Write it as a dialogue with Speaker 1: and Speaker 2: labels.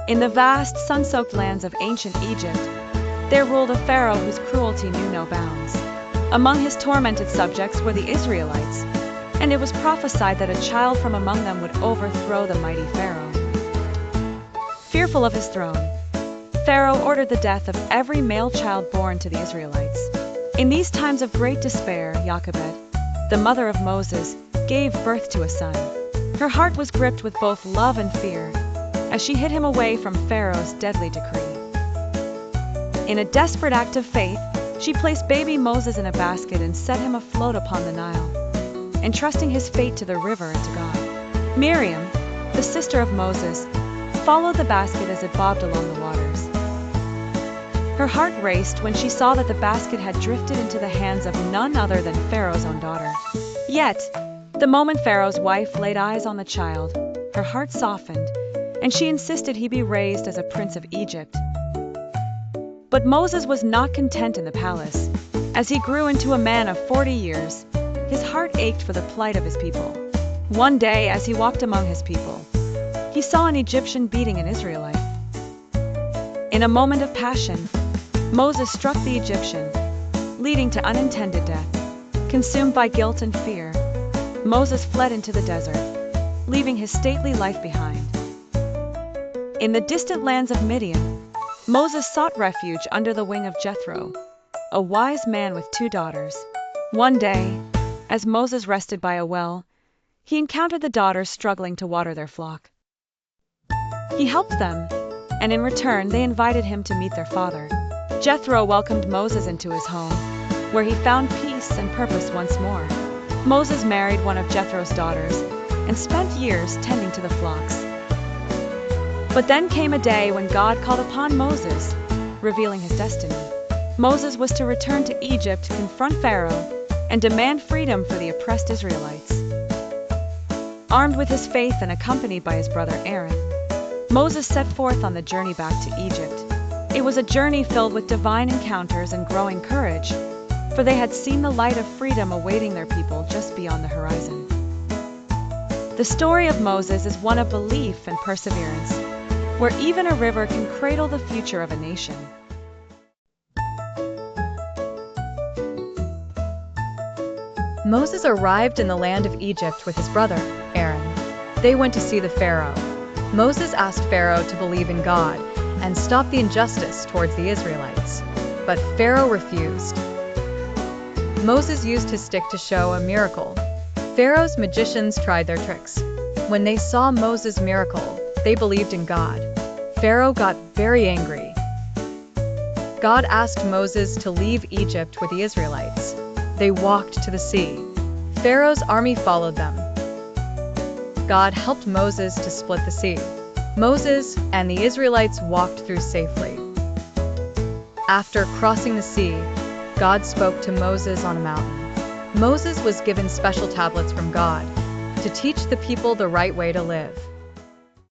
Speaker 1: In the vast, sun-soaked lands of ancient Egypt, there ruled a pharaoh whose cruelty knew no bounds. Among his tormented subjects were the Israelites, and it was prophesied that a child from among them would overthrow the mighty pharaoh. Fearful of his throne, Pharaoh ordered the death of every male child born to the Israelites. In these times of great despair, Youkabed, the mother of Moses, gave birth to a son. Her heart was gripped with both love and fear, as she hid him away from Pharaoh's deadly decree. In a desperate act of faith, she placed baby Moses in a basket and set him afloat upon the Nile, entrusting his fate to the river and to God. Miriam, the sister of Moses, followed the basket as it bobbed along the waters. Her heart raced when she saw that the basket had drifted into the hands of none other than Pharaoh's own daughter. Yet, the moment Pharaoh's wife laid eyes on the child, her heart softened, and she insisted he be raised as a prince of Egypt. But Moses was not content in the palace. As he grew into a man of 40 years, his heart ached for the plight of his people. One day, as he walked among his people, he saw an Egyptian beating an Israelite. In a moment of passion, Moses struck the Egyptian, leading to unintended death. Consumed by guilt and fear, Moses fled into the desert, leaving his stately life behind. In the distant lands of Midian, Moses sought refuge under the wing of Jethro, a wise man with 2 daughters. One day, as Moses rested by a well, he encountered the daughters struggling to water their flock. He helped them, and in return they invited him to meet their father. Jethro welcomed Moses into his home, where he found peace and purpose once more. Moses married one of Jethro's daughters and spent years tending to the flocks. But then came a day when God called upon Moses, revealing his destiny. Moses was to return to Egypt to confront Pharaoh and demand freedom for the oppressed Israelites. Armed with his faith and accompanied by his brother Aaron, Moses set forth on the journey back to Egypt. It was a journey filled with divine encounters and growing courage, for they had seen the light of freedom awaiting their people just beyond the horizon. The story of Moses is one of belief and perseverance, where even a river can cradle the future of a nation.
Speaker 2: Moses arrived in the land of Egypt with his brother, Aaron. They went to see the Pharaoh. Moses asked Pharaoh to believe in God and stop the injustice towards the Israelites, but Pharaoh refused. Moses used his stick to show a miracle. Pharaoh's magicians tried their tricks. When they saw Moses' miracle, they believed in God. Pharaoh got very angry. God asked Moses to leave Egypt with the Israelites. They walked to the sea. Pharaoh's army followed them. God helped Moses to split the sea. Moses and the Israelites walked through safely. After crossing the sea, God spoke to Moses on a mountain. Moses was given special tablets from God to teach the people the right way to live.